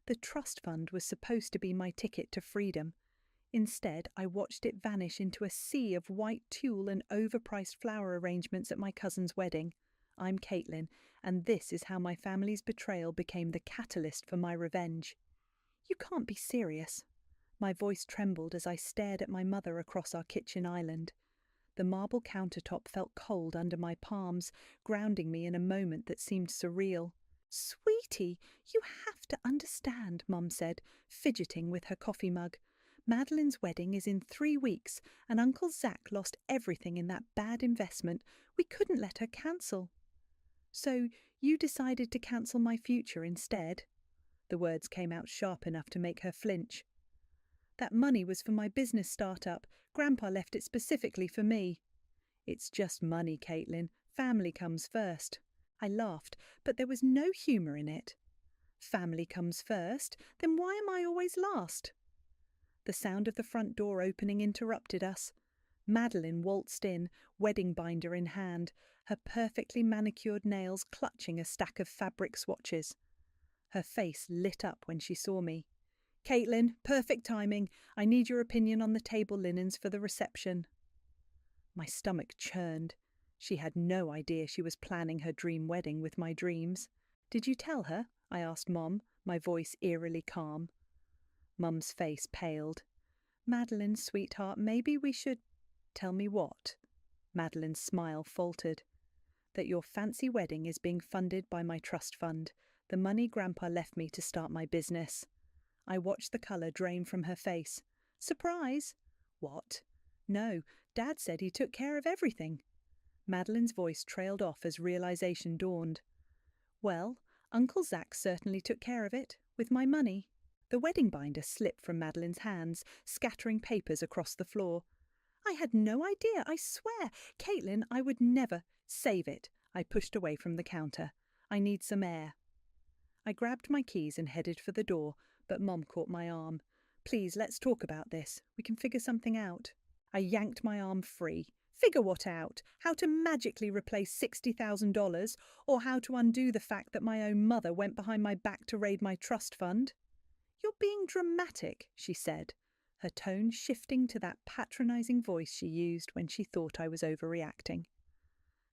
The trust fund was supposed to be my ticket to freedom. Instead, I watched it vanish into a sea of white tulle and overpriced flower arrangements at my cousin's wedding. I'm Caitlin, and this is how my family's betrayal became the catalyst for my revenge. You can't be serious. My voice trembled as I stared at my mother across our kitchen island. The marble countertop felt cold under my palms, grounding me in a moment that seemed surreal. "Sweetie, you have to understand," Mum said, fidgeting with her coffee mug. "Madeline's wedding is in 3 weeks, and Uncle Zach lost everything in that bad investment. We couldn't let her cancel." "So you decided to cancel my future instead?" The words came out sharp enough to make her flinch. "That money was for my business startup. Grandpa left it specifically for me." "It's just money, Caitlin. Family comes first." I laughed, but there was no humour in it. "Family comes first? Then why am I always last?" The sound of the front door opening interrupted us. Madeline waltzed in, wedding binder in hand, her perfectly manicured nails clutching a stack of fabric swatches. Her face lit up when she saw me. "Caitlin, perfect timing. I need your opinion on the table linens for the reception." My stomach churned. She had no idea she was planning her dream wedding with my dreams. "Did you tell her?" I asked Mom, my voice eerily calm. Mum's face paled. "Madeline, sweetheart, maybe we should—" "Tell me what?" Madeline's smile faltered. "That your fancy wedding is being funded by my trust fund, the money Grandpa left me to start my business." I watched the colour drain from her face. "Surprise!" "What?" "No, Dad said he took care of everything." Madeline's voice trailed off as realization dawned. "Well, Uncle Zach certainly took care of it, with my money." The wedding binder slipped from Madeline's hands, scattering papers across the floor. "I had no idea, I swear. Caitlin, I would never—" "Save it." I pushed away from the counter. "I need some air." I grabbed my keys and headed for the door, but Mom caught my arm. "Please, let's talk about this. We can figure something out." I yanked my arm free. "Figure what out? How to magically replace $60,000, or how to undo the fact that my own mother went behind my back to raid my trust fund?" "You're being dramatic," she said, her tone shifting to that patronizing voice she used when she thought I was overreacting.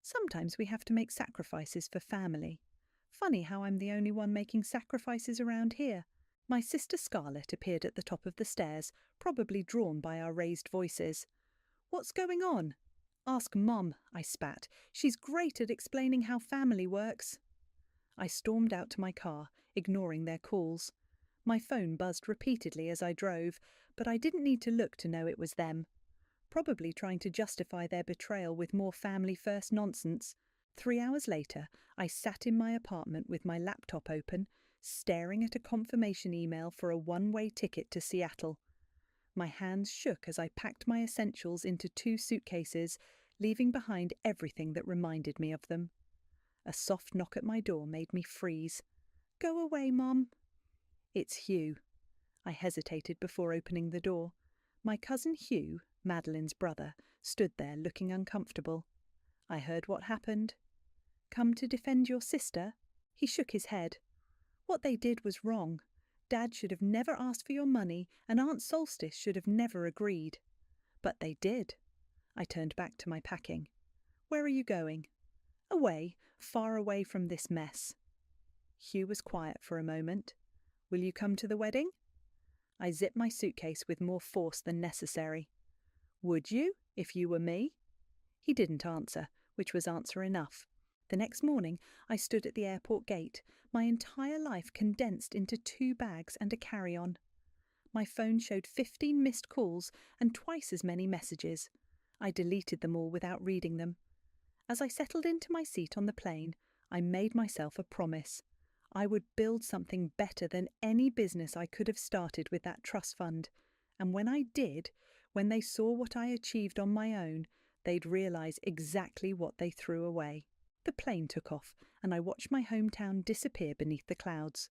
"Sometimes we have to make sacrifices for family. Funny how I'm the only one making sacrifices around here." My sister Scarlett appeared at the top of the stairs, probably drawn by our raised voices. "What's going on?" "Ask Mom," I spat. "She's great at explaining how family works." I stormed out to my car, ignoring their calls. My phone buzzed repeatedly as I drove, but I didn't need to look to know it was them. Probably trying to justify their betrayal with more family-first nonsense. 3 hours later, I sat in my apartment with my laptop open, staring at a confirmation email for a one-way ticket to Seattle. My hands shook as I packed my essentials into 2 suitcases, leaving behind everything that reminded me of them. A soft knock at my door made me freeze. "Go away, Mom." "It's Hugh." I hesitated before opening the door. My cousin Hugh, Madeline's brother, stood there looking uncomfortable. I heard what happened. "Come to defend your sister?" He shook his head. "What they did was wrong. Dad should have never asked for your money, and Aunt Solstice should have never agreed." "But they did." I turned back to my packing. "Where are you going?" "Away, far away from this mess." Hugh was quiet for a moment. "Will you come to the wedding?" I zipped my suitcase with more force than necessary. "Would you, if you were me?" He didn't answer, which was answer enough. The next morning, I stood at the airport gate, my entire life condensed into 2 bags and a carry-on. My phone showed 15 missed calls and twice as many messages. I deleted them all without reading them. As I settled into my seat on the plane, I made myself a promise. I would build something better than any business I could have started with that trust fund. And when I did, when they saw what I achieved on my own, they'd realise exactly what they threw away. The plane took off, and I watched my hometown disappear beneath the clouds.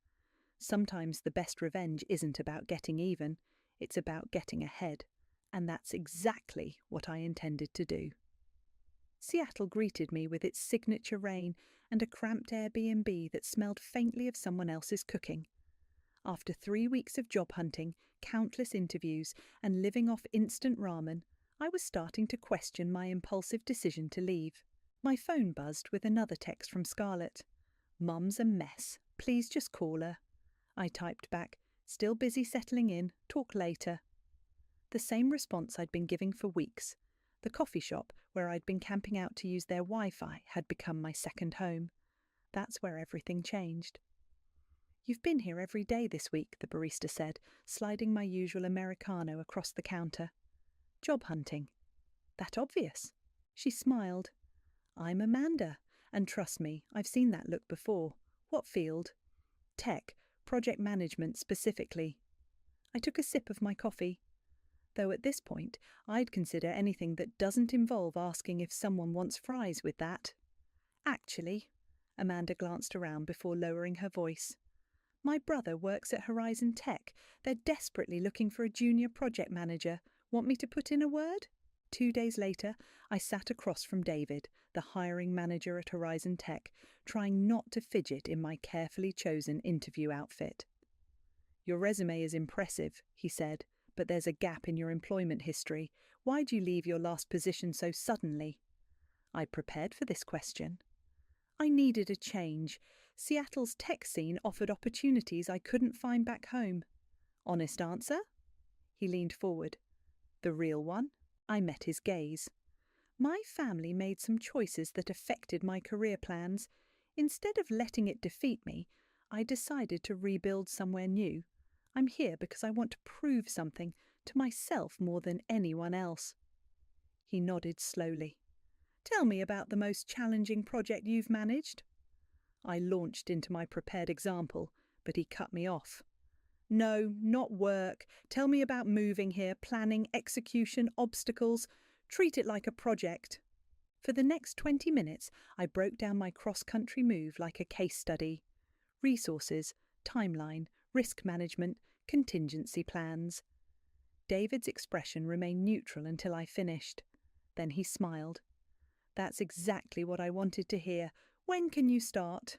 Sometimes the best revenge isn't about getting even, it's about getting ahead. And that's exactly what I intended to do. Seattle greeted me with its signature rain and a cramped Airbnb that smelled faintly of someone else's cooking. After 3 weeks of job hunting, countless interviews, and living off instant ramen, I was starting to question my impulsive decision to leave. My phone buzzed with another text from Scarlett. "Mum's a mess. Please just call her." I typed back, "Still busy settling in. Talk later." The same response I'd been giving for weeks. The coffee shop, where I'd been camping out to use their Wi-Fi, had become my second home. That's where everything changed. "You've been here every day this week," the barista said, sliding my usual Americano across the counter. "Job hunting." "That obvious?" She smiled. "I'm Amanda, and trust me, I've seen that look before. What field?" "Tech, project management specifically." I took a sip of my coffee. Though at this point, I'd consider anything that doesn't involve asking if someone wants fries with that. "Actually," Amanda glanced around before lowering her voice, "my brother works at Horizon Tech. They're desperately looking for a junior project manager. Want me to put in a word?" 2 days later, I sat across from David, the hiring manager at Horizon Tech, trying not to fidget in my carefully chosen interview outfit. "Your resume is impressive," he said, "but there's a gap in your employment history. Why'd you leave your last position so suddenly?" I prepared for this question. I needed a change. Seattle's tech scene offered opportunities I couldn't find back home. "Honest answer?" He leaned forward. "The real one?" I met his gaze. My family made some choices that affected my career plans. Instead of letting it defeat me, I decided to rebuild somewhere new. I'm here because I want to prove something to myself more than anyone else. He nodded slowly. "Tell me about the most challenging project you've managed." I launched into my prepared example, but he cut me off. "No, not work. Tell me about moving here, planning, execution, obstacles. Treat it like a project." For the next 20 minutes, I broke down my cross-country move like a case study. Resources, timeline, risk management, contingency plans. David's expression remained neutral until I finished. Then he smiled. "That's exactly what I wanted to hear. When can you start?"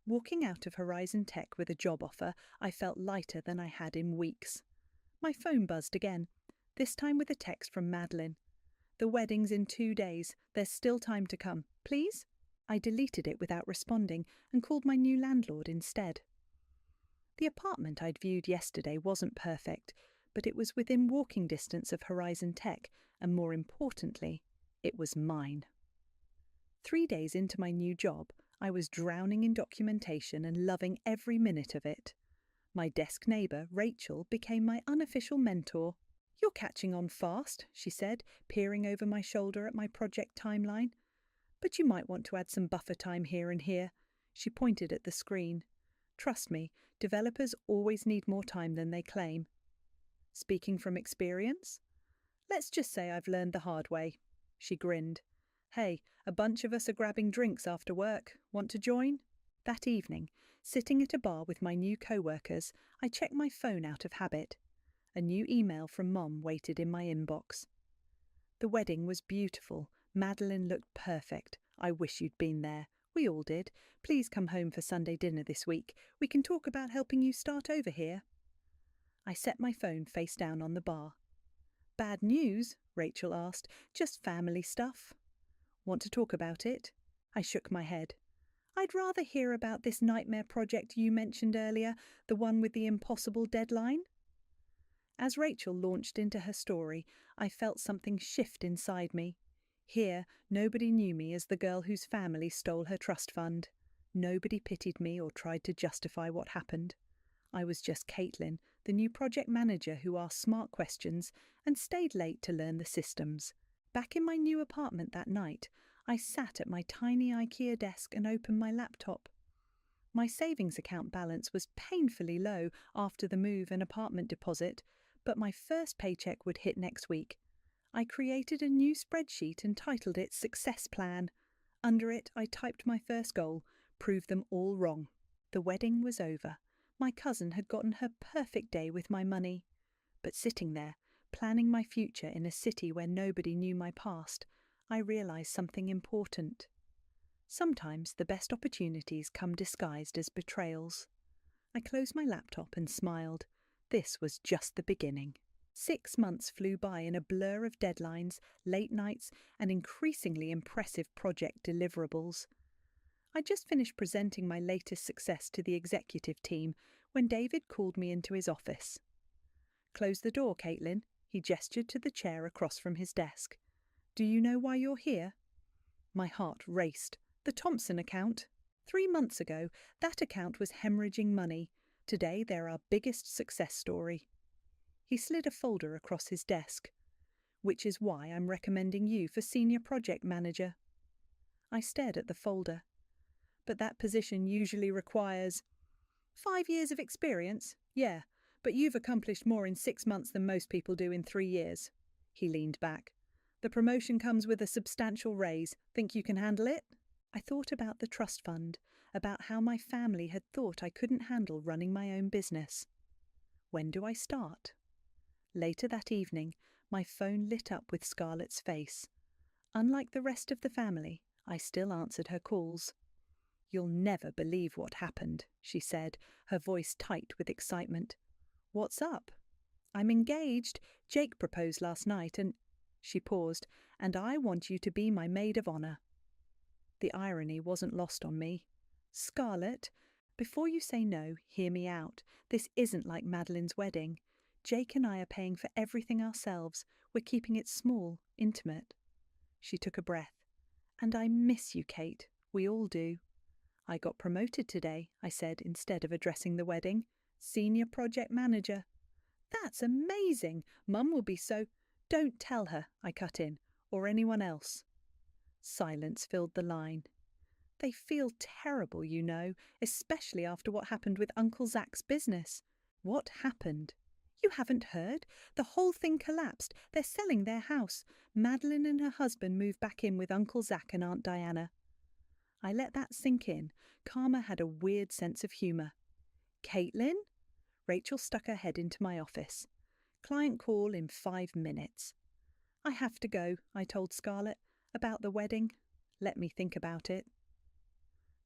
Walking out of Horizon Tech with a job offer, I felt lighter than I had in weeks. My phone buzzed again, this time with a text from Madeline. "The wedding's in 2 days. There's still time to come. Please?" I deleted it without responding and called my new landlord instead. The apartment I'd viewed yesterday wasn't perfect, but it was within walking distance of Horizon Tech, and more importantly, it was mine. 3 days into my new job, I was drowning in documentation and loving every minute of it. My desk neighbour, Rachel, became my unofficial mentor. "You're catching on fast," she said, peering over my shoulder at my project timeline. "But you might want to add some buffer time here and here." She pointed at the screen. "Trust me, developers always need more time than they claim." "Speaking from experience?" "Let's just say I've learned the hard way." She grinned. "Hey, a bunch of us are grabbing drinks after work. Want to join?" That evening, sitting at a bar with my new co-workers, I checked my phone out of habit. A new email from Mom waited in my inbox. "The wedding was beautiful. Madeline looked perfect. I wish you'd been there. We all did. Please come home for Sunday dinner this week. We can talk about helping you start over here." I set my phone face down on the bar. "Bad news?" Rachel asked. "Just family stuff." "Want to talk about it?" I shook my head. "I'd rather hear about this nightmare project you mentioned earlier, the one with the impossible deadline." As Rachel launched into her story, I felt something shift inside me. Here, nobody knew me as the girl whose family stole her trust fund. Nobody pitied me or tried to justify what happened. I was just Caitlin, the new project manager who asked smart questions and stayed late to learn the systems. Back in my new apartment that night, I sat at my tiny IKEA desk and opened my laptop. My savings account balance was painfully low after the move and apartment deposit, but my first paycheck would hit next week. I created a new spreadsheet and titled it Success Plan. Under it, I typed my first goal: prove them all wrong. The wedding was over. My cousin had gotten her perfect day with my money. But sitting there, planning my future in a city where nobody knew my past, I realized something important. Sometimes the best opportunities come disguised as betrayals. I closed my laptop and smiled. This was just the beginning. 6 months flew by in a blur of deadlines, late nights, and increasingly impressive project deliverables. I just finished presenting my latest success to the executive team when David called me into his office. "Close the door, Caitlin," he gestured to the chair across from his desk. "Do you know why you're here?" My heart raced. The Thompson account. 3 months ago, that account was hemorrhaging money. Today, they're our biggest success story. He slid a folder across his desk. "Which is why I'm recommending you for senior project manager." I stared at the folder. "But that position usually requires—" "5 years of experience? Yeah, but you've accomplished more in 6 months than most people do in 3 years. He leaned back. "The promotion comes with a substantial raise. Think you can handle it?" I thought about the trust fund, about how my family had thought I couldn't handle running my own business. When do I start? Later that evening, my phone lit up with Scarlett's face. Unlike the rest of the family, I still answered her calls. "You'll never believe what happened," she said, her voice tight with excitement. "What's up?" "I'm engaged. Jake proposed last night and—" She paused. "And I want you to be my maid of honor." The irony wasn't lost on me. "Scarlett, before you say no, hear me out. This isn't like Madeline's wedding. Jake and I are paying for everything ourselves. We're keeping it small, intimate." She took a breath. "And I miss you, Kate. We all do." "I got promoted today," I said, instead of addressing the wedding. "Senior project manager." "That's amazing! Mum will be so—" "Don't tell her," I cut in, "or anyone else." Silence filled the line. "They feel terrible, you know, especially after what happened with Uncle Zach's business." "What happened?" "You haven't heard? The whole thing collapsed. They're selling their house. Madeline and her husband moved back in with Uncle Zach and Aunt Diana." I let that sink in. Karma had a weird sense of humour. "Caitlin?" Rachel stuck her head into my office. "Client call in 5 minutes." "I have to go," I told Scarlett. "About the wedding. Let me think about it."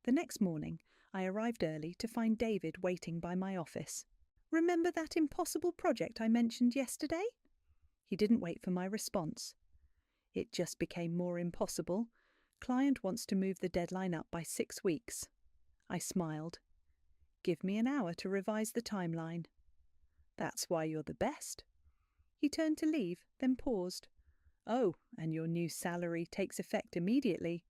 The next morning, I arrived early to find David waiting by my office. "Remember that impossible project I mentioned yesterday?" He didn't wait for my response. "It just became more impossible. Client wants to move the deadline up by 6 weeks." I smiled. "Give me an hour to revise the timeline." "That's why you're the best." He turned to leave, then paused. "Oh, and your new salary takes effect immediately."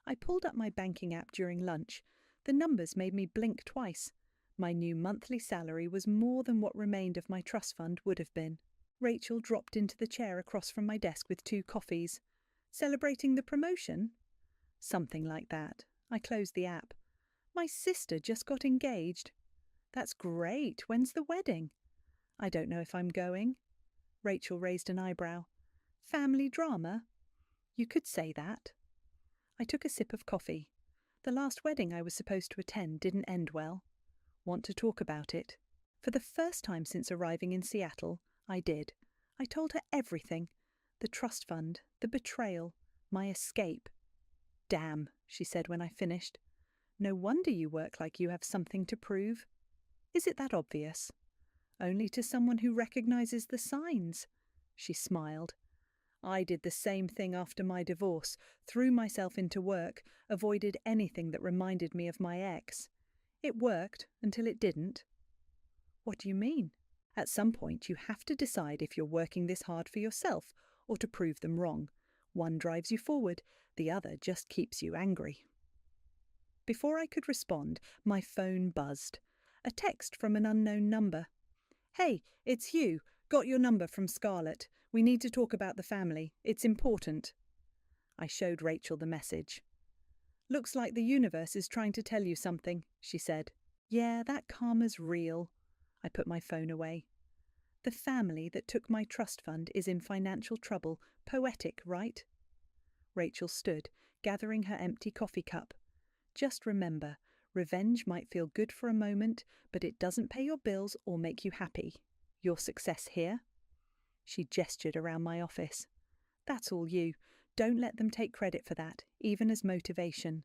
I pulled up my banking app during lunch. The numbers made me blink twice. My new monthly salary was more than what remained of my trust fund would have been. Rachel dropped into the chair across from my desk with 2 coffees. "Celebrating the promotion?" "Something like that." I closed the app. "My sister just got engaged." "That's great. When's the wedding?" "I don't know if I'm going." Rachel raised an eyebrow. "Family drama?" "You could say that." I took a sip of coffee. The last wedding I was supposed to attend didn't end well. "Want to talk about it?" For the first time since arriving in Seattle, I did. I told her everything. The trust fund, the betrayal, my escape. "Damn," she said when I finished. "No wonder you work like you have something to prove." "Is it that obvious?" "Only to someone who recognizes the signs." She smiled. "I did the same thing after my divorce, threw myself into work, avoided anything that reminded me of my ex. It worked until it didn't." "What do you mean?" "At some point you have to decide if you're working this hard for yourself or to prove them wrong. One drives you forward, the other just keeps you angry." Before I could respond, my phone buzzed. A text from an unknown number. "Hey, it's Hugh. Got your number from Scarlett. We need to talk about the family. It's important." I showed Rachel the message. "Looks like the universe is trying to tell you something," she said. "Yeah, that karma's real." I put my phone away. "The family that took my trust fund is in financial trouble. Poetic, right?" Rachel stood, gathering her empty coffee cup. "Just remember, revenge might feel good for a moment, but it doesn't pay your bills or make you happy. Your success here?" She gestured around my office. "That's all you. Don't let them take credit for that, even as motivation."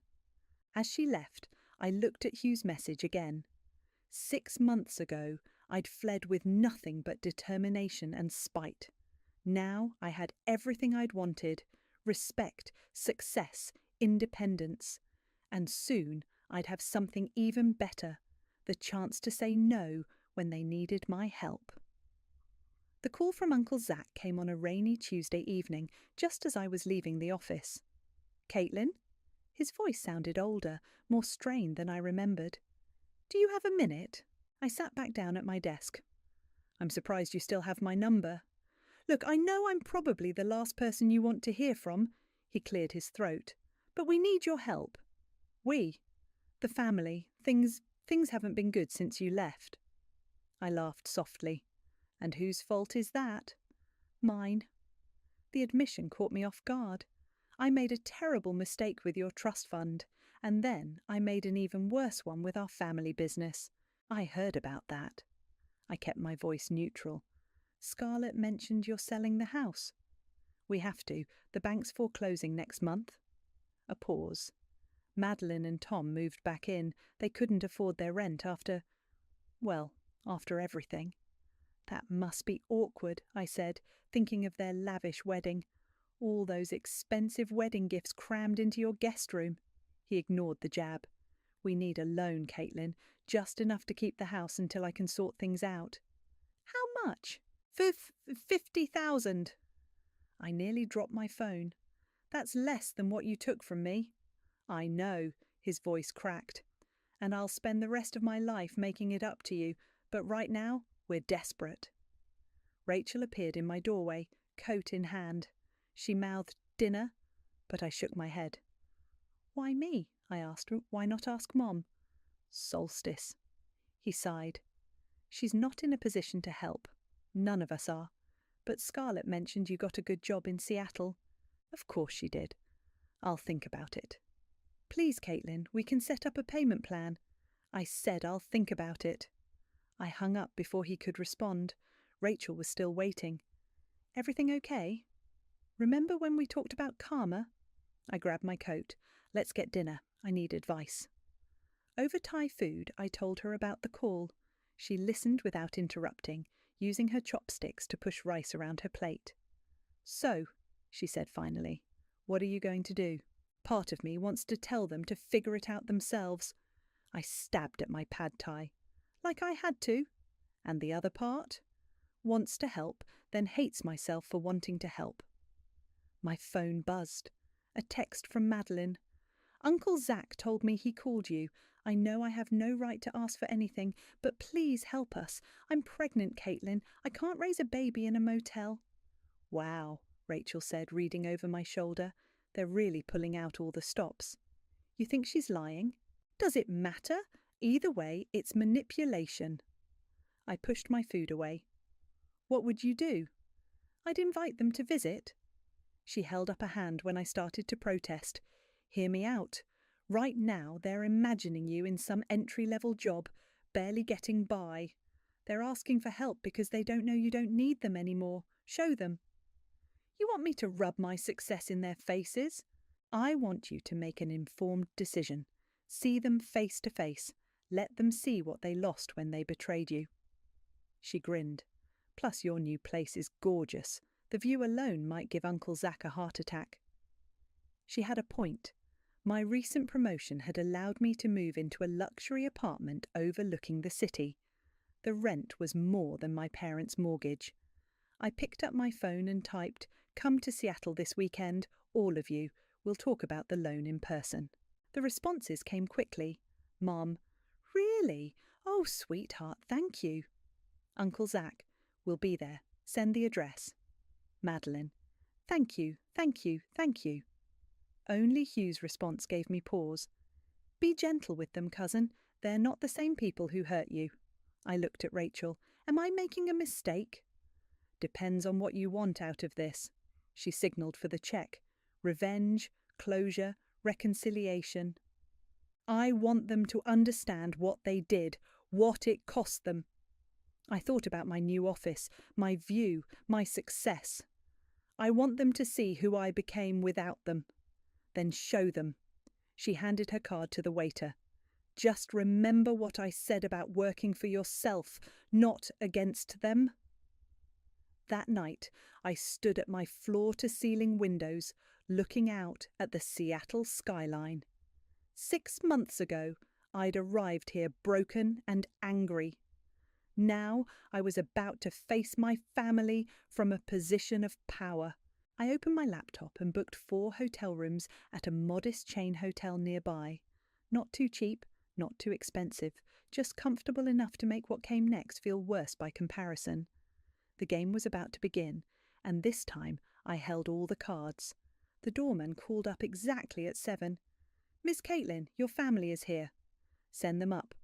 As she left, I looked at Hugh's message again. 6 months ago, I'd fled with nothing but determination and spite. Now I had everything I'd wanted: respect, success, independence. And soon I'd have something even better: the chance to say no when they needed my help. The call from Uncle Zach came on a rainy Tuesday evening, just as I was leaving the office. "Caitlin?" His voice sounded older, more strained than I remembered. "Do you have a minute?" I sat back down at my desk. "I'm surprised you still have my number." "Look, I know I'm probably the last person you want to hear from," he cleared his throat, "but we need your help." "We?" "The family. Things haven't been good since you left." I laughed softly. "And whose fault is that?" "Mine." The admission caught me off guard. I made a terrible mistake with your trust fund, and then I made an even worse one with our family business. I heard about that. I kept my voice neutral. "Scarlett mentioned you're selling the house." "We have to. The bank's foreclosing next month." A pause. Madeline and Tom moved back in. They couldn't afford their rent after everything. "That must be awkward," I said, thinking of their lavish wedding. "All those expensive wedding gifts crammed into your guest room." He ignored the jab. "We need a loan, Caitlin, just enough to keep the house until I can sort things out." "How much?" $50,000. I nearly dropped my phone. "That's less than what you took from me." "I know," his voice cracked. "And I'll spend the rest of my life making it up to you, but right now we're desperate." Rachel appeared in my doorway, coat in hand. She mouthed dinner, but I shook my head. "Why me?" I asked. "Why not ask Mom?" "Solstice." He sighed. "She's not in a position to help. None of us are. But Scarlett mentioned you got a good job in Seattle." "Of course she did. I'll think about it." "Please, Caitlin, we can set up a payment plan." "I said I'll think about it." I hung up before he could respond. Rachel was still waiting. "Everything okay? Remember when we talked about karma?" I grabbed my coat. "Let's get dinner. I need advice." Over Thai food, I told her about the call. She listened without interrupting, using her chopsticks to push rice around her plate. "So," she said finally, "what are you going to do?" Part of me wants to tell them to figure it out themselves. I stabbed at my pad thai. Like I had to. And the other part? Wants to help, then hates myself for wanting to help. My phone buzzed. A text from Madeline. "Uncle Zach told me he called you. I know I have no right to ask for anything, but please help us. I'm pregnant, Caitlin. I can't raise a baby in a motel." "Wow," Rachel said, reading over my shoulder. "They're really pulling out all the stops." "You think she's lying?" "Does it matter? Either way, it's manipulation." I pushed my food away. "What would you do?" "I'd invite them to visit." She held up a hand when I started to protest. "Hear me out. Right now, they're imagining you in some entry-level job, barely getting by. They're asking for help because they don't know you don't need them anymore. Show them." "You want me to rub my success in their faces?" "I want you to make an informed decision. See them face to face. Let them see what they lost when they betrayed you." She grinned. "Plus your new place is gorgeous. The view alone might give Uncle Zach a heart attack." She had a point. My recent promotion had allowed me to move into a luxury apartment overlooking the city. The rent was more than my parents' mortgage. I picked up my phone and typed, "Come to Seattle this weekend, all of you. We'll talk about the loan in person." The responses came quickly. Mom: "Really? Oh, sweetheart, thank you." Uncle Zach: "We'll be there. Send the address." Madeline: "Thank you, thank you, thank you." Only Hugh's response gave me pause. "Be gentle with them, cousin. They're not the same people who hurt you." I looked at Rachel. "Am I making a mistake?" "Depends on what you want out of this." She signalled for the check. "Revenge, closure, reconciliation." "I want them to understand what they did, what it cost them." I thought about my new office, my view, my success. "I want them to see who I became without them." "Then show them." She handed her card to the waiter. Just remember what I said about working for yourself, not against them. That night, I stood at my floor-to-ceiling windows, looking out at the Seattle skyline. 6 months ago, I'd arrived here broken and angry. Now I was about to face my family from a position of power. I opened my laptop and booked 4 hotel rooms at a modest chain hotel nearby. Not too cheap, not too expensive, just comfortable enough to make what came next feel worse by comparison. The game was about to begin, and this time I held all the cards. The doorman called up exactly at 7. "Miss Caitlin, your family is here." "Send them up."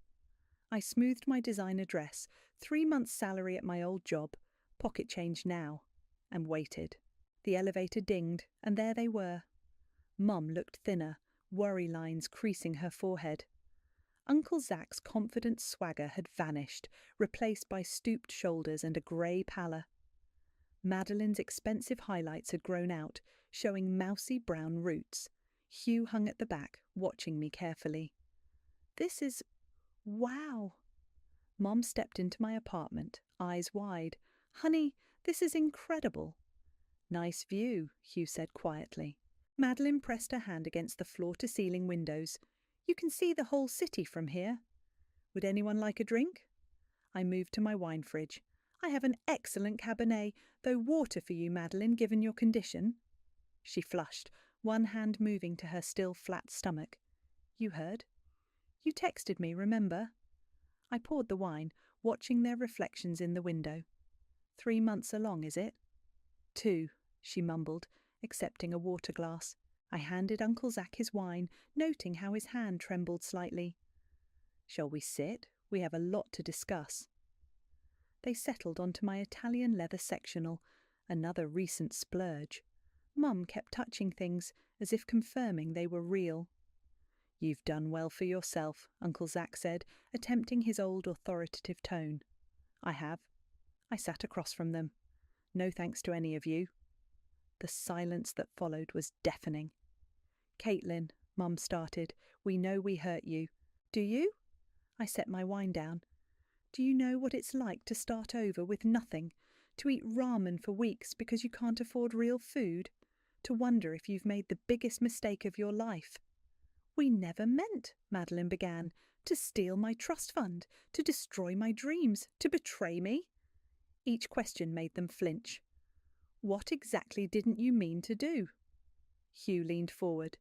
I smoothed my designer dress, 3 months' salary at my old job, pocket change now, and waited. The elevator dinged, and there they were. Mum looked thinner, worry lines creasing her forehead. Uncle Zach's confident swagger had vanished, replaced by stooped shoulders and a grey pallor. Madeline's expensive highlights had grown out, showing mousy brown roots. Hugh hung at the back, watching me carefully. "This is... wow." Mom stepped into my apartment, eyes wide. "Honey, this is incredible." "Nice view," Hugh said quietly. Madeline pressed her hand against the floor-to-ceiling windows. "You can see the whole city from here." "Would anyone like a drink?" I moved to my wine fridge. "I have an excellent Cabernet, though water for you, Madeline, given your condition." She flushed, one hand moving to her still flat stomach. "You heard? You texted me, remember?" I poured the wine, watching their reflections in the window. 3 months along, is it? 2, she mumbled, accepting a water glass. I handed Uncle Zach his wine, noting how his hand trembled slightly. "Shall we sit? We have a lot to discuss." They settled onto my Italian leather sectional, another recent splurge. Mum kept touching things, as if confirming they were real. "You've done well for yourself," Uncle Zach said, attempting his old authoritative tone. "I have." I sat across from them. "No thanks to any of you." The silence that followed was deafening. "Caitlin," Mum started, "we know we hurt you." "Do you?" I set my wine down. "Do you know what it's like to start over with nothing? To eat ramen for weeks because you can't afford real food? To wonder if you've made the biggest mistake of your life?" "We never meant," Madeline began, "to steal my trust fund, to destroy my dreams, to betray me." Each question made them flinch. "What exactly didn't you mean to do?" Hugh leaned forward.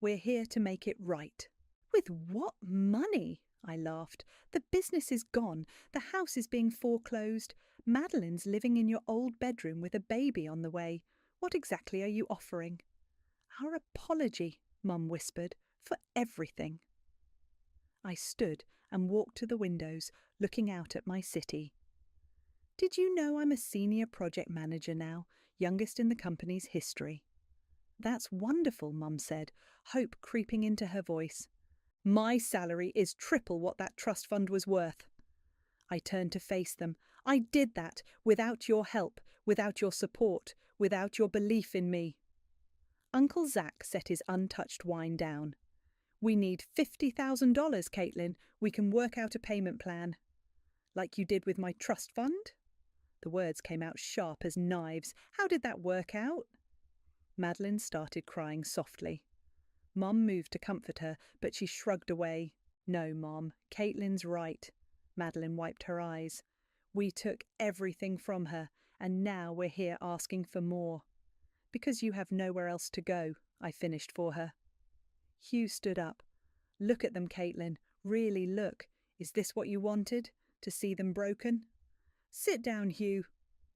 "We're here to make it right." "With what money?" I laughed. "The business is gone. The house is being foreclosed. Madeline's living in your old bedroom with a baby on the way. What exactly are you offering?" "Our apology," Mum whispered, "for everything." I stood and walked to the windows, looking out at my city. "Did you know I'm a senior project manager now, youngest in the company's history?" "That's wonderful," Mum said, hope creeping into her voice. "My salary is triple what that trust fund was worth." I turned to face them. "I did that without your help, without your support, without your belief in me." Uncle Zach set his untouched wine down. "We need $50,000, Caitlin. We can work out a payment plan." "Like you did with my trust fund?" The words came out sharp as knives. "How did that work out?" Madeline started crying softly. Mum moved to comfort her, but she shrugged away. "No, Mom, Caitlin's right." Madeline wiped her eyes. "We took everything from her, and now we're here asking for more." "Because you have nowhere else to go," I finished for her. Hugh stood up. "Look at them, Caitlin. Really look. Is this what you wanted? To see them broken?" "Sit down, Hugh."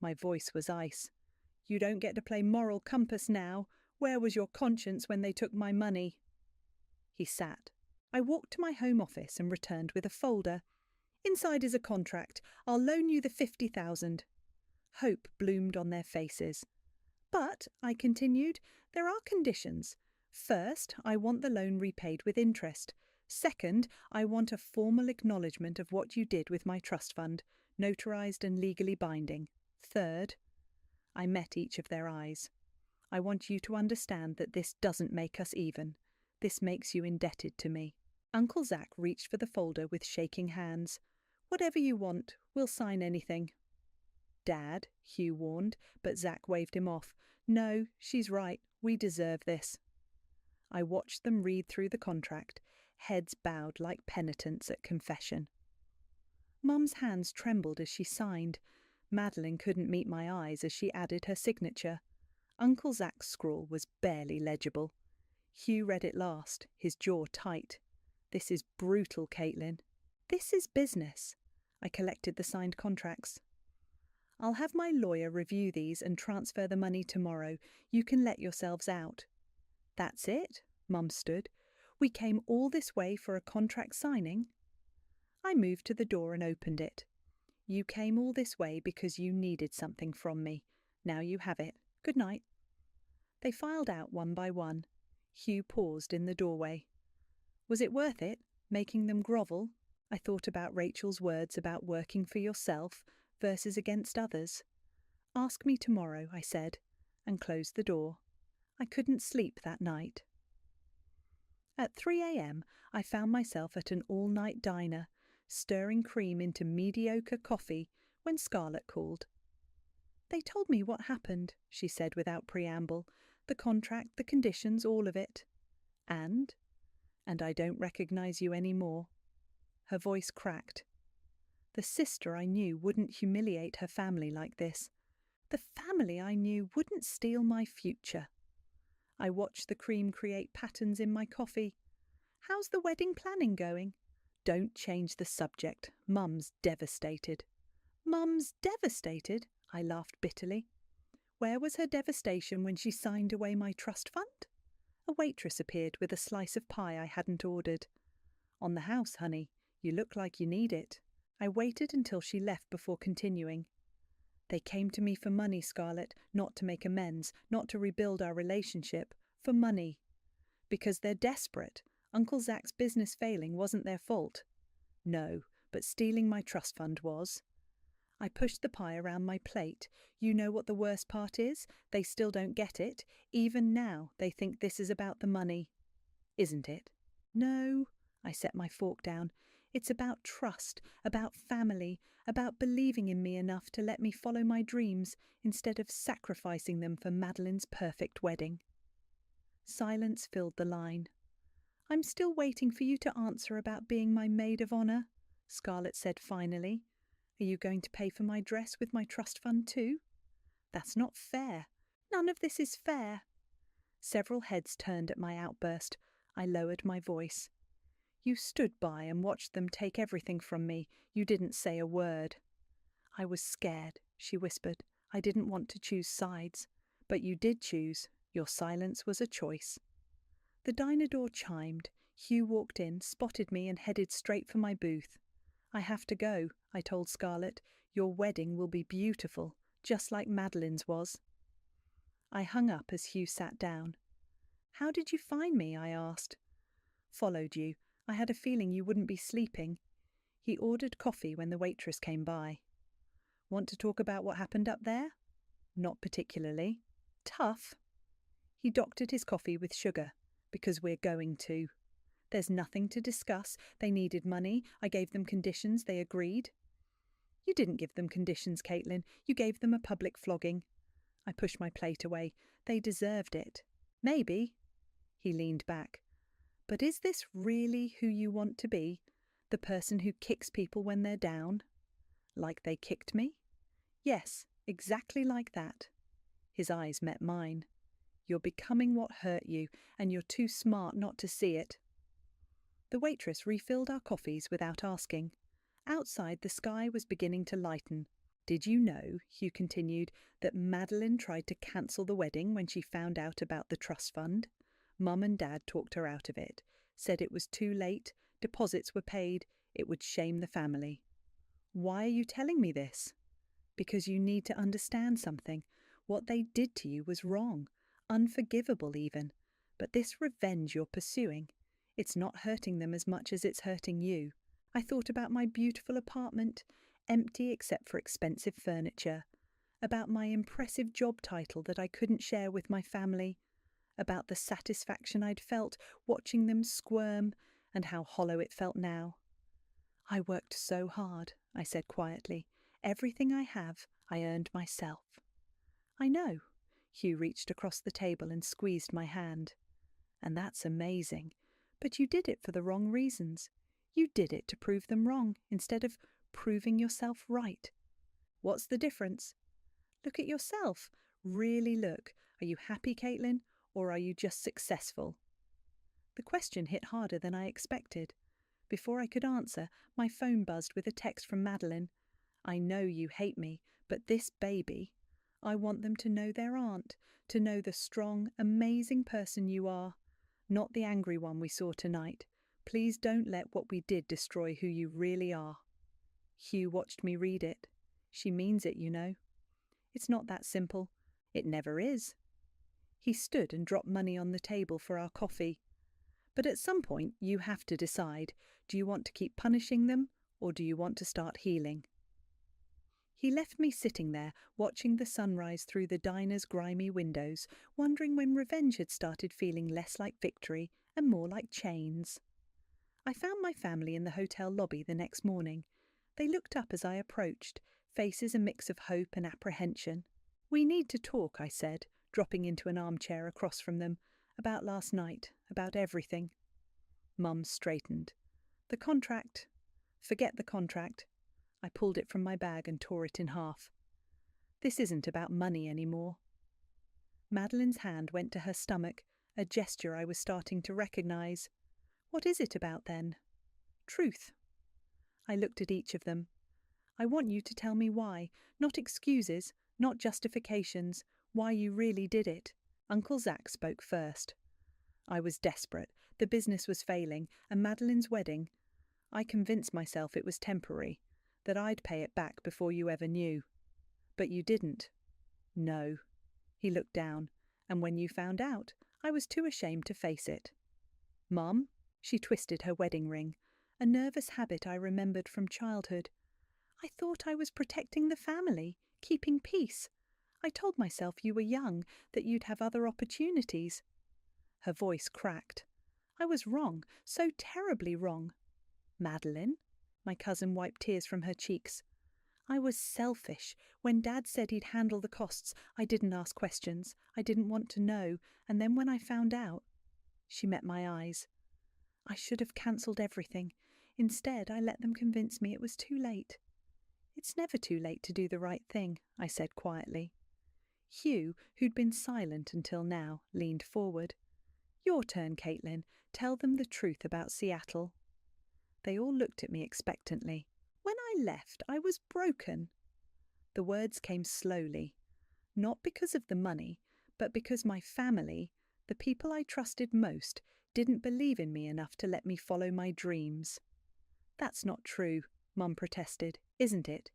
My voice was ice. "You don't get to play moral compass now. Where was your conscience when they took my money?" He sat. I walked to my home office and returned with a folder. "Inside is a contract. I'll loan you the 50,000. Hope bloomed on their faces. "But," I continued, "there are conditions. First, I want the loan repaid with interest. Second, I want a formal acknowledgement of what you did with my trust fund, notarized and legally binding. Third," I met each of their eyes, "I want you to understand that this doesn't make us even. This makes you indebted to me." Uncle Zack reached for the folder with shaking hands. Whatever you want, we'll sign anything. Dad, Hugh warned, but Zack waved him off. No, she's right. We deserve this. I watched them read through the contract, heads bowed like penitents at confession. Mum's hands trembled as she signed. Madeline couldn't meet my eyes as she added her signature. Uncle Zack's scrawl was barely legible. Hugh read it last, his jaw tight. This is brutal, Caitlin. This is business. I collected the signed contracts. I'll have my lawyer review these and transfer the money tomorrow. You can let yourselves out. That's it? Mum stood. We came all this way for a contract signing? I moved to the door and opened it. You came all this way because you needed something from me. Now you have it. Good night. They filed out one by one. Hugh paused in the doorway. Was it worth it, making them grovel? I thought about Rachel's words about working for yourself versus against others. Ask me tomorrow, I said, and closed the door. I couldn't sleep that night. At 3 a.m, I found myself at an all-night diner, stirring cream into mediocre coffee when Scarlett called. They told me what happened, she said without preamble. The contract, the conditions, all of it. And I don't recognize you anymore. Her voice cracked. The sister I knew wouldn't humiliate her family like this. The family I knew wouldn't steal my future. I watched the cream create patterns in my coffee. How's the wedding planning going? Don't change the subject. Mum's devastated. Mum's devastated? I laughed bitterly. Where was her devastation when she signed away my trust fund? A waitress appeared with a slice of pie I hadn't ordered. On the house, honey. You look like you need it. I waited until she left before continuing. They came to me for money, Scarlett, not to make amends, not to rebuild our relationship, for money. Because they're desperate. Uncle Zack's business failing wasn't their fault. No, but stealing my trust fund was. I pushed the pie around my plate. You know what the worst part is? They still don't get it. Even now, they think this is about the money. Isn't it? No, I set my fork down. It's about trust, about family, about believing in me enough to let me follow my dreams instead of sacrificing them for Madeline's perfect wedding. Silence filled the line. I'm still waiting for you to answer about being my maid of honour, Scarlett said finally. Are you going to pay for my dress with my trust fund too? That's not fair. None of this is fair. Several heads turned at my outburst. I lowered my voice. You stood by and watched them take everything from me. You didn't say a word. I was scared, she whispered. I didn't want to choose sides. But you did choose. Your silence was a choice. The diner door chimed. Hugh walked in, spotted me and headed straight for my booth. I have to go, I told Scarlett. Your wedding will be beautiful, just like Madeline's was. I hung up as Hugh sat down. How did you find me? I asked. Followed you. I had a feeling you wouldn't be sleeping. He ordered coffee when the waitress came by. Want to talk about what happened up there? Not particularly. Tough. He doctored his coffee with sugar, because we're going to. There's nothing to discuss. They needed money. I gave them conditions. They agreed. You didn't give them conditions, Caitlin. You gave them a public flogging. I pushed my plate away. They deserved it. Maybe. He leaned back. But is this really who you want to be? The person who kicks people when they're down? Like they kicked me? Yes, exactly like that. His eyes met mine. You're becoming what hurt you, and you're too smart not to see it. The waitress refilled our coffees without asking. Outside, the sky was beginning to lighten. Did you know, Hugh continued, that Madeline tried to cancel the wedding when she found out about the trust fund? Mum and Dad talked her out of it, said it was too late, deposits were paid, it would shame the family. Why are you telling me this? Because you need to understand something. What they did to you was wrong, unforgivable even. But this revenge you're pursuing, it's not hurting them as much as it's hurting you. I thought about my beautiful apartment, empty except for expensive furniture, about my impressive job title that I couldn't share with my family, about the satisfaction I'd felt watching them squirm, and how hollow it felt now. I worked so hard, I said quietly. Everything I have, I earned myself. I know. Hugh reached across the table and squeezed my hand. And that's amazing. But you did it for the wrong reasons. You did it to prove them wrong instead of proving yourself right. What's the difference? Look at yourself. Really look. Are you happy, Caitlin, or are you just successful? The question hit harder than I expected. Before I could answer, my phone buzzed with a text from Madeline. I know you hate me, but this baby, I want them to know their aunt, to know the strong, amazing person you are, not the angry one we saw tonight. Please don't let what we did destroy who you really are. Hugh watched me read it. She means it, you know. It's not that simple. It never is. He stood and dropped money on the table for our coffee. But at some point, you have to decide, do you want to keep punishing them, or do you want to start healing? He left me sitting there, watching the sunrise through the diner's grimy windows, wondering when revenge had started feeling less like victory and more like chains. I found my family in the hotel lobby the next morning. They looked up as I approached, faces a mix of hope and apprehension. We need to talk, I said, dropping into an armchair across from them, about last night, about everything. Mum straightened. The contract. Forget the contract. I pulled it from my bag and tore it in half. This isn't about money anymore. Madeline's hand went to her stomach, a gesture I was starting to recognise. What is it about then? Truth. I looked at each of them. I want you to tell me why, not excuses, not justifications, why you really did it. Uncle Zack spoke first. I was desperate. The business was failing, and Madeline's wedding. I convinced myself it was temporary, that I'd pay it back before you ever knew. But you didn't. No. He looked down, and when you found out, I was too ashamed to face it. Mum? She twisted her wedding ring, a nervous habit I remembered from childhood. I thought I was protecting the family, keeping peace. I told myself you were young, that you'd have other opportunities. Her voice cracked. I was wrong, so terribly wrong. Madeline? My cousin wiped tears from her cheeks. I was selfish. When Dad said he'd handle the costs, I didn't ask questions. I didn't want to know, and then when I found out... She met my eyes. I should have cancelled everything. Instead, I let them convince me it was too late. It's never too late to do the right thing, I said quietly. Hugh, who'd been silent until now, leaned forward. Your turn, Caitlin. Tell them the truth about Seattle. They all looked at me expectantly. When I left, I was broken. The words came slowly, not because of the money, but because my family, the people I trusted most, didn't believe in me enough to let me follow my dreams. That's not true, Mum protested, isn't it?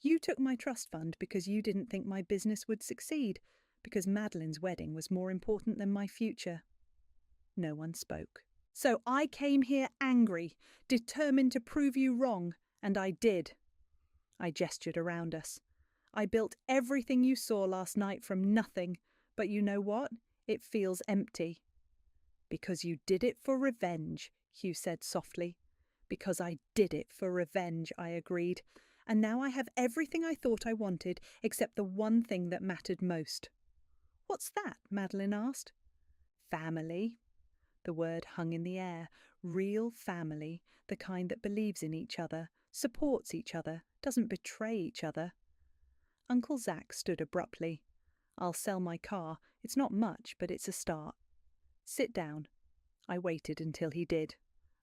You took my trust fund because you didn't think my business would succeed, because Madeline's wedding was more important than my future. No one spoke. So I came here angry, determined to prove you wrong, and I did. I gestured around us. I built everything you saw last night from nothing, but you know what? It feels empty. Because you did it for revenge, Hugh said softly. Because I did it for revenge, I agreed. And now I have everything I thought I wanted, except the one thing that mattered most. What's that? Madeline asked. Family. The word hung in the air. Real family, the kind that believes in each other, supports each other, doesn't betray each other. Uncle Zack stood abruptly. I'll sell my car. It's not much, but it's a start. Sit down. I waited until he did.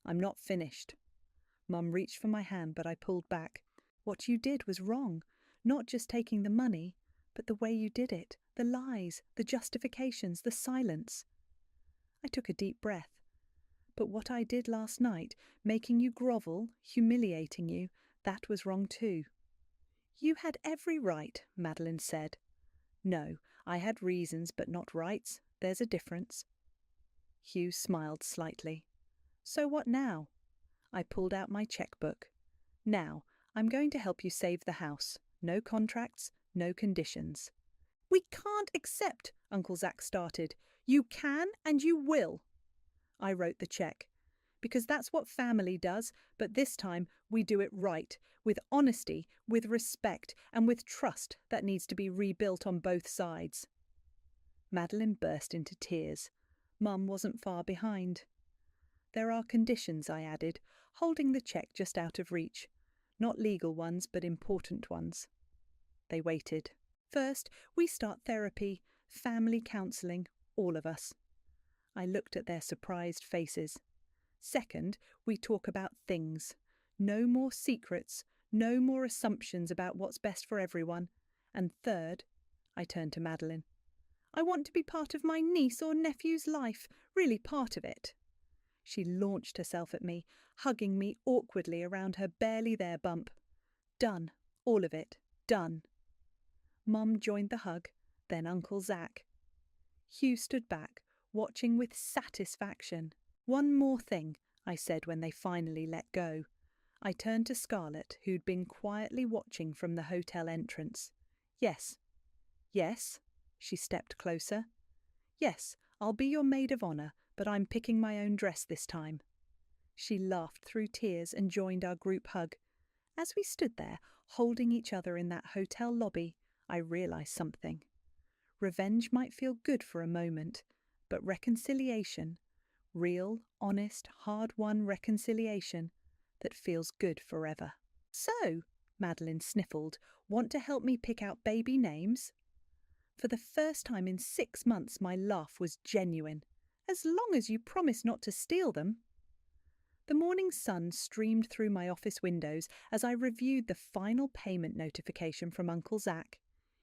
I'm not finished. Mum reached for my hand, but I pulled back. What you did was wrong. Not just taking the money, but the way you did it. The lies, the justifications, the silence. I took a deep breath. But what I did last night, making you grovel, humiliating you, that was wrong too. You had every right, Madeline said. No, I had reasons but not rights. There's a difference. Hugh smiled slightly. So what now? I pulled out my checkbook. Now, I'm going to help you save the house. No contracts, no conditions. We can't accept, Uncle Zack started. You can and you will. I wrote the check. because that's what family does, but this time we do it right, with honesty, with respect, and with trust that needs to be rebuilt on both sides." Madeline burst into tears. Mum wasn't far behind. "There are conditions," I added, holding the cheque just out of reach. "Not legal ones, but important ones." They waited. "First, we start therapy, family counselling, all of us." I looked at their surprised faces. "Second, we talk about things. No more secrets, no more assumptions about what's best for everyone. And third," I turned to Madeline, "I want to be part of my niece or nephew's life, really part of it." She launched herself at me, hugging me awkwardly around her barely there bump. "Done. All of it. Done." Mum joined the hug, then Uncle Zac. Hugh stood back, watching with satisfaction. "One more thing," I said when they finally let go. I turned to Scarlett, who'd been quietly watching from the hotel entrance. "Yes." "Yes?" She stepped closer. "Yes, I'll be your maid of honour, but I'm picking my own dress this time." She laughed through tears and joined our group hug. As we stood there, holding each other in that hotel lobby, I realised something. Revenge might feel good for a moment, but reconciliation, real, honest, hard-won reconciliation, that feels good forever. "So," Madeline sniffled, "want to help me pick out baby names?" For the first time in 6 months, my laugh was genuine. "As long as you promise not to steal them." The morning sun streamed through my office windows as I reviewed the final payment notification from Uncle Zac.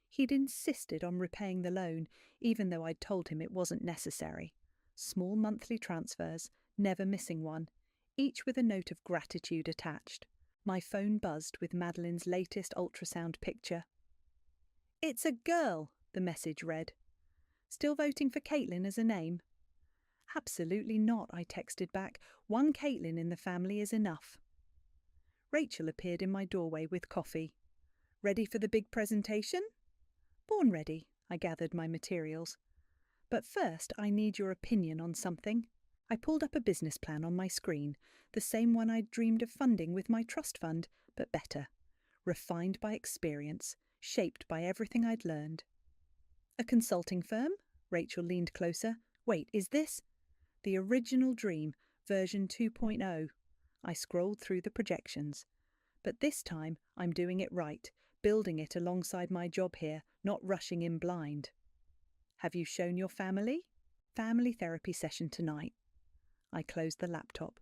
He'd insisted on repaying the loan, even though I'd told him it wasn't necessary. Small monthly transfers, never missing one, each with a note of gratitude attached. My phone buzzed with Madeline's latest ultrasound picture. "It's a girl," the message read. "Still voting for Caitlin as a name?" "Absolutely not," I texted back. "One Caitlin in the family is enough." Rachel appeared in my doorway with coffee. "Ready for the big presentation?" "Born ready." I gathered my materials. "But first, I need your opinion on something." I pulled up a business plan on my screen, the same one I'd dreamed of funding with my trust fund, but better. Refined by experience, shaped by everything I'd learned. "A consulting firm?" Rachel leaned closer. "Wait, is this?" "The original dream, version 2.0. I scrolled through the projections. "But this time, I'm doing it right, building it alongside my job here, not rushing in blind." "Have you shown your family?" "Family therapy session tonight." I closed the laptop.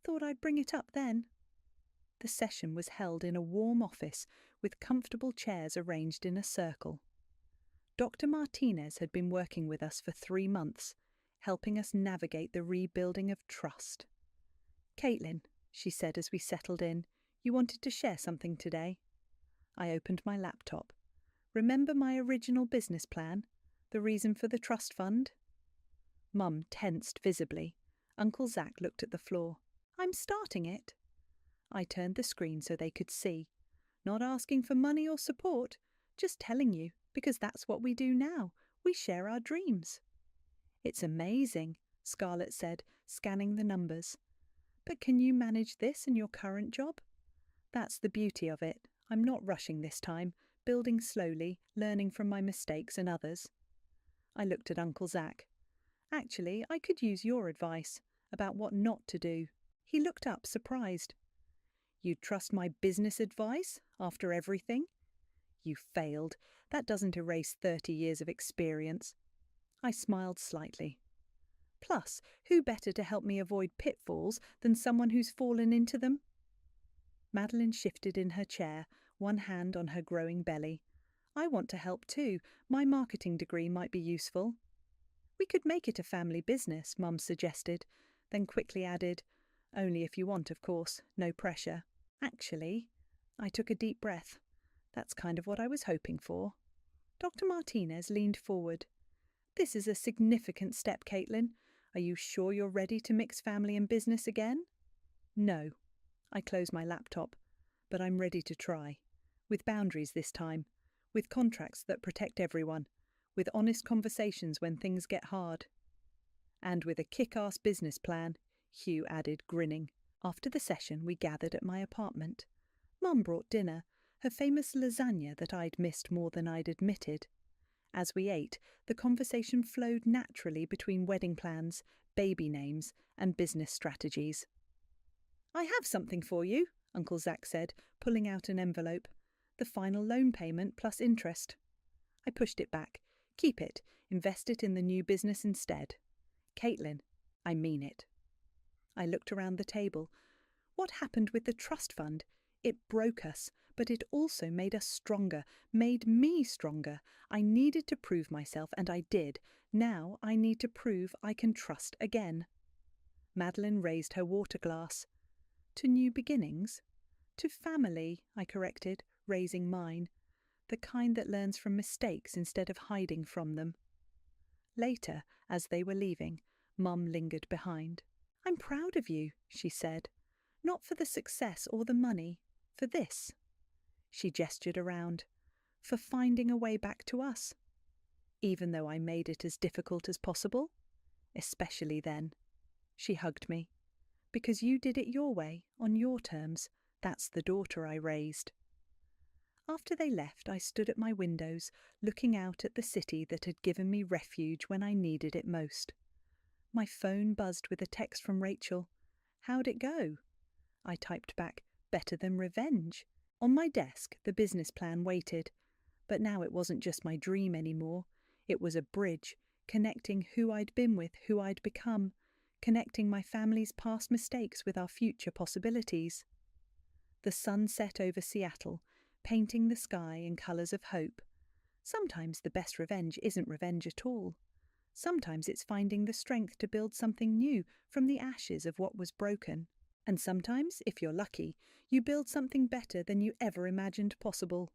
Thought I'd bring it up then. The session was held in a warm office with comfortable chairs arranged in a circle. Dr. Martinez had been working with us for 3 months, helping us navigate the rebuilding of trust. "Caitlin," she said as we settled in, "you wanted to share something today." I opened my laptop. "Remember my original business plan? The reason for the trust fund?" Mum tensed visibly. Uncle Zac looked at the floor. "I'm starting it." I turned the screen so they could see. "Not asking for money or support, just telling you, because that's what we do now. We share our dreams." "It's amazing," Scarlett said, scanning the numbers. "But can you manage this in your current job?" "That's the beauty of it. I'm not rushing this time, building slowly, learning from my mistakes and others." I looked at Uncle Zac. "Actually, I could use your advice about what not to do." He looked up, surprised. "You'd trust my business advice after everything?" "You failed. That doesn't erase 30 years of experience." I smiled slightly. "Plus, who better to help me avoid pitfalls than someone who's fallen into them?" Madeline shifted in her chair, one hand on her growing belly. "I want to help too. My marketing degree might be useful." "We could make it a family business," Mum suggested, then quickly added, "Only if you want, of course. No pressure." "Actually," I took a deep breath. "That's kind of what I was hoping for." Dr. Martinez leaned forward. "This is a significant step, Caitlin. Are you sure you're ready to mix family and business again?" "No." I closed my laptop. "But I'm ready to try. With boundaries this time. With contracts that protect everyone. With honest conversations when things get hard. And with a kick-ass business plan. Hugh added, grinning. After the session, we gathered at my apartment. Mum brought dinner, her famous lasagna that I'd missed more than I'd admitted. As we ate, the conversation flowed naturally between wedding plans, baby names, and business strategies. "I have something for you," Uncle Zack said, pulling out an envelope. "The final loan payment plus interest." I pushed it back. "Keep it. Invest it in the new business instead." "Caitlin, I mean it." I looked around the table. What happened with the trust fund? It broke us, but it also made us stronger, made me stronger. I needed to prove myself, and I did. Now I need to prove I can trust again. Madeline raised her water glass. "To new beginnings?" "To family," I corrected, raising mine. "The kind that learns from mistakes instead of hiding from them." Later, as they were leaving, Mum lingered behind. "I'm proud of you," she said. "Not for the success or the money, for this." She gestured around. "For finding a way back to us. Even though I made it as difficult as possible. Especially then." She hugged me. "Because you did it your way, on your terms. That's the daughter I raised." After they left, I stood at my windows, looking out at the city that had given me refuge when I needed it most. My phone buzzed with a text from Rachel. "How'd it go?" I typed back, "Better than revenge." On my desk, the business plan waited. But now it wasn't just my dream anymore. It was a bridge, connecting who I'd been with who I'd become, connecting my family's past mistakes with our future possibilities. The sun set over Seattle, painting the sky in colours of hope. Sometimes the best revenge isn't revenge at all. Sometimes it's finding the strength to build something new from the ashes of what was broken. And sometimes, if you're lucky, you build something better than you ever imagined possible.